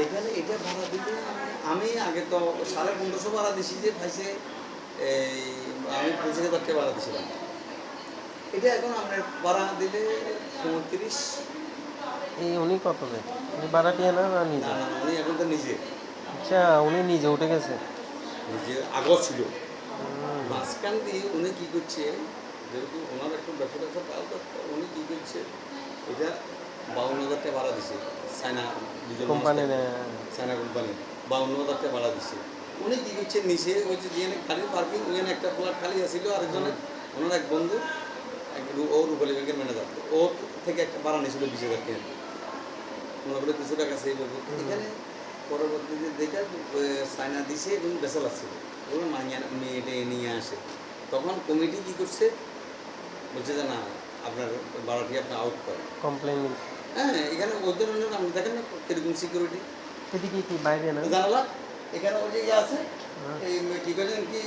এখানে এটা ভাড়া দিলে আমি আগে তো 1550 ভাড়া দিছি যে পাইছে এই আমি 25,000 টাকা ভাড়া দিছিলাম। এটা এখন আপনার ভাড়া দিলে 35। এই উনি কত দেয়? উনি ভাড়াটিয়া না না না নিজে? না উনি এখন তো নিজে আচ্ছা, উনি নিজে উঠে গেছে। নিজে আগত ছিল। হুম। মাঝখান দিয়ে উনি কী করছে, যেহেতু ওনার একটু ব্যবসা পাল তো উনি কী করছে, এটা 52,000 টাকা ভাড়া দিছে চায়না দুজন মানুষ কোম্পানি থাকে, চায়না কোম্পানি 52,000 টাকা ভাড়া দিছে। উনি কী করছে নিচে ওই যে যেখানে গাড়ির পার্কিং ওখানে একটা ফ্ল্যাট খালি আছিল আরেকজনের ওনার এক বন্ধু ও রূপালী ব্যাংকের ম্যানেজার, ও থেকে একটা ভাড়া নিয়েছিল 20,000 টাকা, মনে করে কিছু টাকা সেই লোক এখানে। পরবর্তীতে দেখে চায়না দিছে এবং বেসাল আসছিল ওগুলো মেয়েটে নিয়ে আসে। তখন কমিটি কী করছে, বলছে যে না আপনার ভাড়াটি আপনি আউট করেন। কমপ্লেন। হ্যাঁ এখানে ওদের আপনি দেখেন না কিরকম সিকিউরিটি এদিকে কি বাইরে না? জানালা, এখানে ওই যে ইয়ে আছে এই কী করেন কি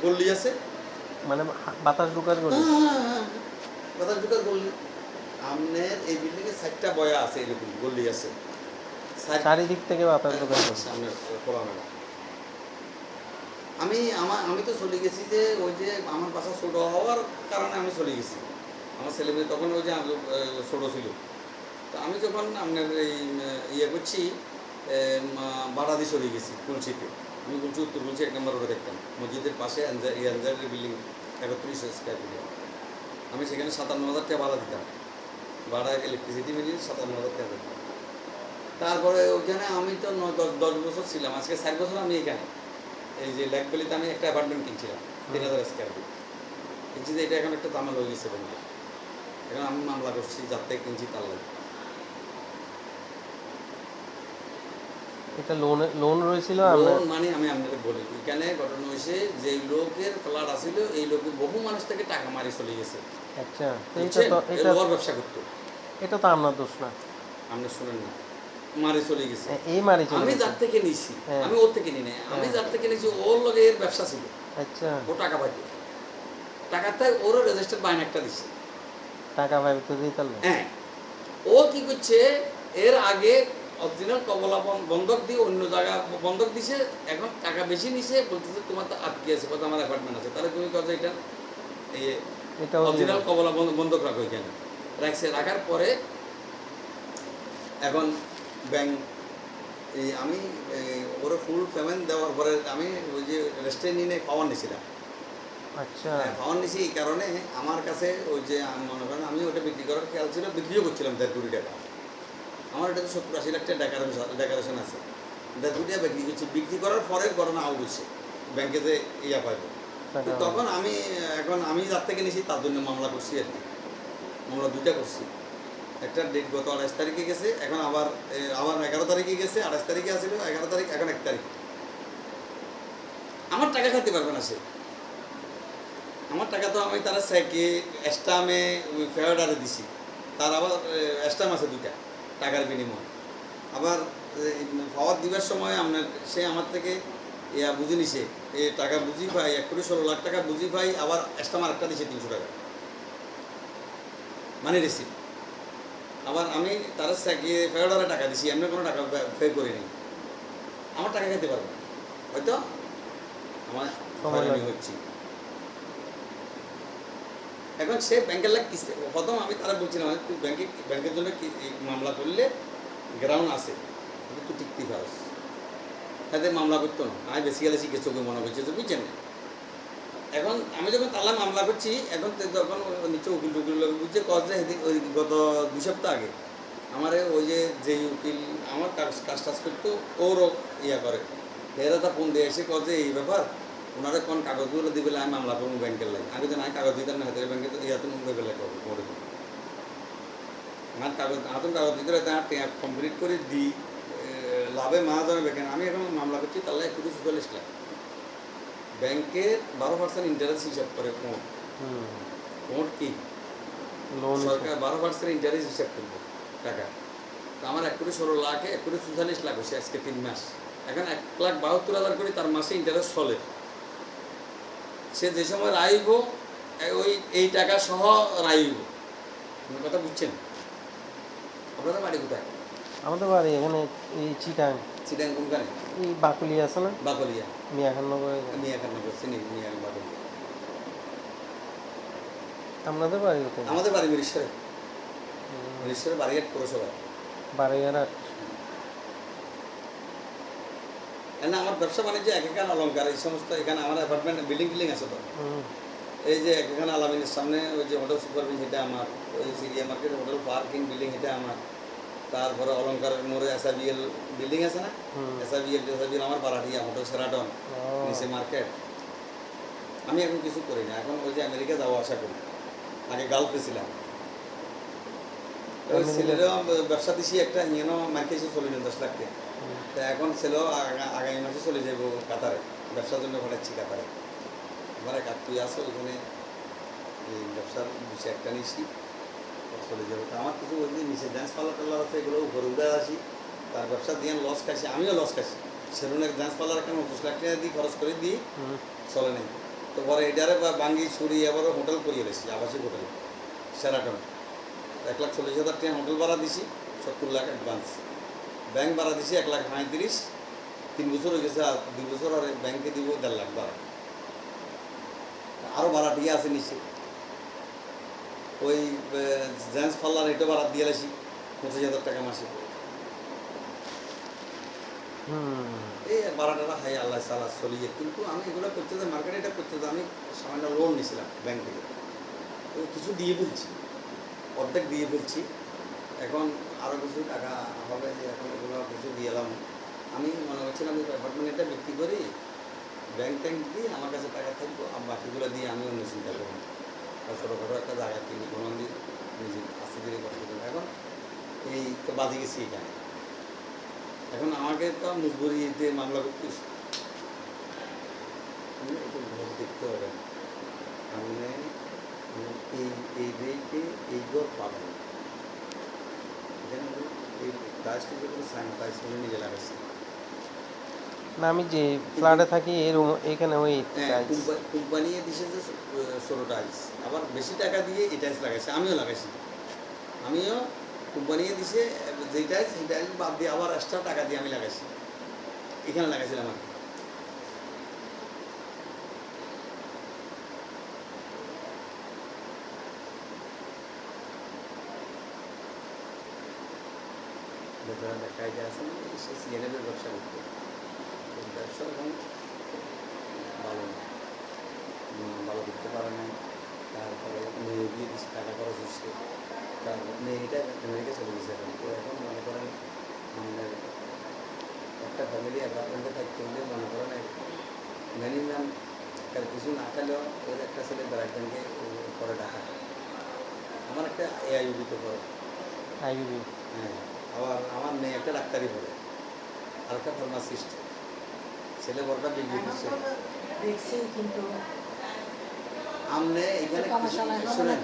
গল্লি আছে, মানে বাতাস ঢোকার গলি? কথা ঢুকার গল্লি। আপনার এই বিল্ডিংয়ে 4টা বয়া আছে, এরকম গল্লি আছে চারিদিক থেকে বাতাস ঢোকার গলি। সামনে খোলামেলা। আমি তো চলে গেছি যে ওই যে আমার বাসা ছোটো হওয়ার কারণে আমি চলে গেছি। আমার ছেলে মেয়ে তখন ওই যে ছোটো ছিল। তো আমি যখন আপনার এই ইয়ে করছি ভাড়া দিয়ে চলে গেছি কুলসিতে। আমি বলছি উত্তর কুলসি 1 নম্বর রোডে দেখতাম, মসজিদের পাশে আনজারের বিল্ডিং 31 স্কয়ার ফিট। আমি সেখানে 57,000 টাকা ভাড়া দিতাম, ভাড়া ইলেকট্রিসিটি মিলিয়ে 57,000 টাকা দিতাম। তারপরে ওইখানে আমি তো 10 বছর ছিলাম, আজকে 4 বছর আমি এখানে এই যে লেকভ্যালিতে আমি একটা অ্যাপার্টমেন্ট কিনছিলাম 3,000 স্কয়ার ফিট। কিনছি যে এটা এখন একটা দামেল হয়ে গেছে ব্যাংকে। এখন আমি মামলা করছি যার থেকে কিনছি তার লাগে। এটা লোন রয়েছিল লোন মানে আমি আপনাকে বলি এখানে ঘটনা হয়েছে যে লোকের ফ্ল্যাট আসিল এই লোকে বহু মানুষ থেকে টাকা মারি চলে গেছে। আচ্ছা, তো এটা লোহার ব্যবসা করতো। এটা তো আপনার দোষ না। আপনি শুনেন না, মারি চলে গেছে। এই মারি চলে আমি গেছে। যার থেকে নিছি, হ্যাঁ। আমি ওর থেকে নিই নাই, আমি যার থেকে নিছি ওর লগে এর ব্যবসা ছিল। আচ্ছা, ও টাকা পাইতো, টাকাতে ওরও রেজিস্টার বাইন একটা দিছে। টাকা পাইবে তো দিতে না। হ্যাঁ, ও কি করছে এর আগে অরিজিনাল কমলা বন্ধক দিয়ে অন্য জায়গা বন্ধক দিছে, এখন টাকা বেশি নিছে, বলতেছে তোমার তো আটকে আছে, কথা আমার অ্যাপার্টমেন্ট আছে, তাহলে তুমি কথা এটা এই এটা অরিজিনাল কমলা বন্ধক রাখো এখানে। রাখছে, রাখার পরে এখন ব্যাংক এই আমি ওরা ফুল পেমেন্ট দেওয়ার পরে আমি ওই যে রেস্টুরেন্ট নিয়ে পাওয়ার নিয়েছিলাম। আচ্ছা, পাওয়ার নিয়েছি এই কারণে আমার কাছে ওই যে মনে করেন আমি ওটা বিক্রি করার খেয়াল ছিল, বিক্রিও করছিলাম 1.5 কোটি টাকা। আমার এটা তো 70-80 লাখ টাকা ডেকোরেশন আছে, 1.5 কোটি টাকা বিক্রি করছি। বিক্রি করার পরে ঘটনা আউট হচ্ছে, ব্যাংকে যে ইয়া পাইব। তখন আমি যার থেকে নিয়েছি তার জন্য মামলা করছি আর কি। মামলা 2টা করছি, একটা ডেট গত 28 তারিখে গেছে, এখন আবার 11 তারিখে গেছে, 28 তারিখে আসছিল, 11 তারিখ, এখন 1 তারিখ। আমার টাকা খাইতে পারবে না সে, আমার টাকা তো আমি তারা সাইকে স্টামে ফেয়ারডারে দিছি, তার আবার স্টাম আছে 2টা টাকার বিনিময়। আবার পাওয়ার দিবার সময় আপনার সে আমার থেকে ইয়া বুঝি নিছে, এই টাকা বুঝি পাই 1,16 লাখ টাকা বুঝি পাই, আবার স্টাম আরেকটা দিছে 300 টাকা মানে রিসিপ্ট। আবার আমি তারা সাইকে ফেয়ারডারে টাকা দিছি, এমনি কোনো টাকা পে করিনি। আমার টাকা খেতে পারবো না, হয়তো আমার হচ্ছি। এখন সে ব্যাংকের লাগ কিস্তি প্রথম আমি তারা বলছিলাম তুই ব্যাংকের জন্য মামলা করলে গ্রাউন্ড আছে, কিন্তু তুই টিকতে পারস, তাদের মামলা করতো না। আমি বেসিক্যালি শিখে চোখে মনে করছি যে বুঝছেন না। এখন আমি যখন তাহলে মামলা করছি, এখন তখন নিচে উকিল টুকিল বুঝছে কজ যে ওই গত 2 সপ্তাহ আগে আমার ওই যে উকিল আমার কাজ টাজ করতো ওরও ইয়া করে, এরা তা ফোন দিয়ে এসে কজ যে এই ব্যাপার ওনারা কোন কাগজগুলো দিবে আমি মামলা করবো ব্যাংকের লাগে। আমি তো নাই কাগজ দিতাম না, হাতের ব্যাংকে তো ইয়াতে মুম্বাই বেলা করবো করে দিই আমার কাগজ হাতুন কাগজ দিতে তার কমপ্লিট করে দিই, লাভে মা জানাবে কেন। আমি এখন মামলা করছি তাহলে 1,44 লাখ, ব্যাংকের 12% ইন্টারেস্ট হিসাব করে কোর্ট কি সরকার 12% ইন্টারেস্ট হিসাব করবে টাকা। তো আমার 1,16 লাখে 1,44 লাখ হচ্ছে আজকে 3 মাস। এখন 1,72,000 করে তার মাসে ইন্টারেস্ট চলে। সে যে সময় রাইব ওই এই টাকা সহ রাইব, কথা বুঝছেন? আপনাদের বাড়ি কোথায়? আমাদের বাড়ি এখানে এই চিটাং। চিটাং কোনখানে? এই বাকুলিয়া আছে না, বাকলিয়া। মিয়াখাননগরে। আমি এখানে চিনি মিয়া বাকলিয়া। আপনাদের বাড়ি কোথায়? আমাদের বাড়ি মিরিশ্বরে। মিরিশ্বরে বাড়িঘাট পৌরসভায়। বাড়িয়ারহাট। না আমার ব্যবসা বাণিজ্য একেকার অলঙ্কার এই সমস্ত এখানে আমার অ্যাপার্টমেন্ট বিল্ডিং আছে তো। হুম। এই যে এখানে আলামিনের সামনে ওই যে হোটেল সুপারভিন সেটা আমার, ওই Syria market hotel parking building এটা আমার, তারপরে অলঙ্কারের মোড়ে এসআইবিএল বিল্ডিং আছে না, হুম। এসআইবিএল আমার বারাটিয়া হোটেল সেরাটন ও, নিচে মার্কেট। আমি এখন কিছু করি না, এখন ওই যে আমেরিকা যাওয়া আশা করি। আগে গালফে ছিলাম, ওই ছেলেরও ব্যবসা দিছি একটা ইয়েন মার্কেটে চলে যান 10 লাখ টাকা। হুম। তা এখন ছেলেও আগামী মাসে চলে যাবো কাতারে, ব্যবসার জন্য পাঠাচ্ছি কাতারে। আমার এক আত্মীয় আছে ওইখানে, এই ব্যবসার বিষয় একটা নিয়েছি, চলে যাবো। তো আমার কিছু ওই যে নিচে ডান্স পার্লার টার্লার আছে, এগুলো উপরে উঠে আসি, তার ব্যবসা দিয়ে লস খাইছি, আমিও লস খাইছি। সেলুনের ডান্স পার্লার একটা 29 লাখ টাকা দিয়ে খরচ করে দিই, হুম। চলে নেই। তো পরে এটারে বা ভাঙ্গি ছুরি আবারও হোটেল করিয়ে গেছি, আবাসিক হোটেল সেরাটন। 1,40,000 টাকা হোটেল ভাড়া দিছি, 70 লাখ অ্যাডভান্স। ব্যাংক ভাড়া দিছি 1,35,000, 3 বছর হয়ে গেছে, আর 2 বছর আর ব্যাংকে দিব 1.5 লাখ ভাড়া। আরও ভাড়া দিয়ে আছে নিচে। ওই জেন্টস পার্লার এটা ভাড়া দিয়ে আসি 25,000 টাকা মাসে। হুম। এই ভাড়াটা হাই আল্লাহ সাল্লাহ চলিয়ে, কিন্তু আমি এগুলো করতে যে মার্কেটে এটা করতে যে আমি সামান্য লোন নিয়েছিলাম ব্যাংক থেকে, ওই কিছু দিয়ে ফেলছি, অর্ধেক দিয়ে ফেলছি। এখন আরও কিছু টাকা হবে, যে এখন এগুলো কিছু দিয়ে এলাম। আমি মনে করছিলাম যে অ্যাপার্টমেন্টটা বিক্রি করি, ব্যাংক ট্যাঙ্ক দিয়ে আমার কাছে টাকা থাকবো, আর বাকিগুলো দিয়ে আমি অন্য চিন্তা করবো, আর ছোটোখাটো একটা জায়গা কিনি কোনো দিন নিজে আস্তে ধীরে করতে পারবো। এখন এই তো বাজে গেছি এখানে, এখন আমাকে তো মজবুরিতে মামলা করতেছি। একটু ঘর দেখতে হবে, আমি এই রেটে এই ঘর পাবেন, এখানে এই প্রাইসটা যে কোনো সাইন প্রাইস করে নিজে লাগাচ্ছি। না, আমি যে ফ্ল্যাটে থাকি এই রুম এখানে ওই হ্যাঁ, টাইলস। কোম্পানি দিছে যে ষোলো টাইলস, আবার বেশি টাকা দিয়ে এই টাইলস লাগাইছে, আমিও লাগাইছি। আমিও কোম্পানি দিছে যেই টাইলস সেই টাইলস বাদ দিয়ে আবার এক্সট্রা টাকা দিয়ে আমি লাগাইছি, এখানে লাগাইছিলাম আর কি। ভেতরে দেখা যায় আছে না, সে সিএনএফের ব্যবসা করতো, ওই ব্যবসা এখন ভালো না, ভালো করতে পারে নাই। তারপরে মেয়ে দিয়ে দিচ্ছে, টাকা খরচ হচ্ছে, তারপর মেয়েটা আমেরিকা চলে গেছে। এখন তো এখন মনে করেন আমাদের একটা ফ্যামিলি অ্যাপার্টমেন্টে থাকতে হলে মনে করেন মিনিমাম তার কিছু না খেলেও ওর একটা ছেলে ব্রাক ব্যাংকে পরে টাকা, আমার একটা এআইইউবিতে পড়ে, আইবি। হ্যাঁ, আবার আমার মেয়ে একটা ডাক্তারি পড়ে, আর একটা ফার্মাসিস্ট। ছেলে বড়টা ডিগ্রি করছে। আমনে এখানে শুনেন,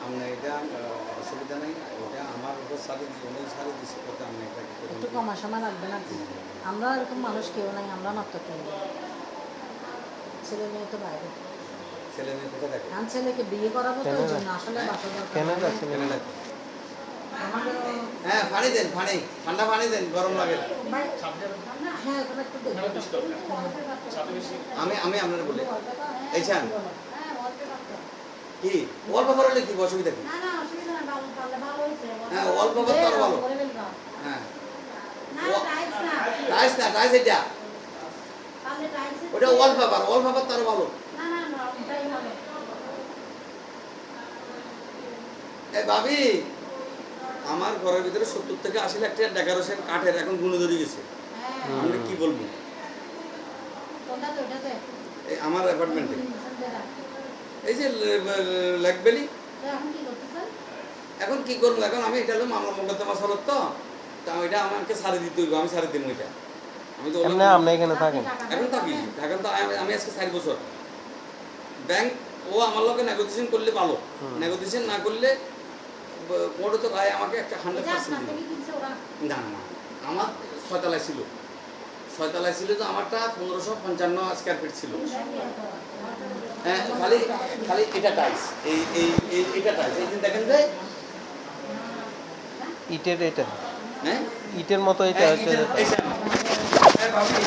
আমনে এটা অসুবিধা নেই, ওটা আমার উপর সারি দিয়ে উনি সারি দিচ্ছে কথা, আমি এটা একটু কমা সময় লাগবে না। আমরা এরকম মানুষ কেউ নাই, আমরা মাত্র কেউ ছেলে মেয়ে তো বাইরে। ছেলে মেয়ে কোথায় থাকে? আমি ছেলেকে বিয়ে করাবো তো ওই জন্য আসলে বাসা দরকার। কেনাডা ছিল। কেনাডাতে। আমাদের হ্যাঁ, পানি দেন, পানি ঠান্ডা পানি দেন, গরম লাগে। হ্যাঁ, ওখানে একটু দেখো। আমি আপনার বলি এই ছান কি ওয়াল পেপার হলে কি অসুবিধা কি? হ্যাঁ, ওয়াল পেপার তো আরো ভালো। হ্যাঁ, টাইলস না, টাইলস এটা, ওটা ওয়াল পেপার তো আরো ভালো। এই ভাবি, আমার ঘরের ভিতরে 70 থেকে 80 লাখ টাকা ডেকোরেশন কাঠের এখন গুণে ধরে গেছে। আমি কি বলবো, এই আমার অ্যাপার্টমেন্টে এই যে লেকবেলি, এখন কি করবো, এখন আমি এটা হলো মামলা মোকদ্দমা চলত তো, তা এটা আমাকে সারি দিতে হইব, আমি সারি দিব এটা। আমি তো এমনি আপনি এখানে থাকেন? এখন থাকি, এখন তো আমি আজকে 4 বছর। ব্যাংক ও আমার লোকে নেগোসিয়েশন করলে ভালো, নেগোসিয়েশন না করলে কোর্টে তো ভাই আমাকে একটা 100% দিবে। না না, আমার 6 তলায় ছিল, 6 তলায় ছিল তো আমারটা 1555 স্কয়ার ফিট ছিল। হ্যাঁ, খালি এটা টাইলস, এটা টাইলস, এই যে দেখেন যে ইটের এটা হ্যাঁ ইটের মতো এটা হচ্ছে এই যেটা। এই যে, এই ভাবি,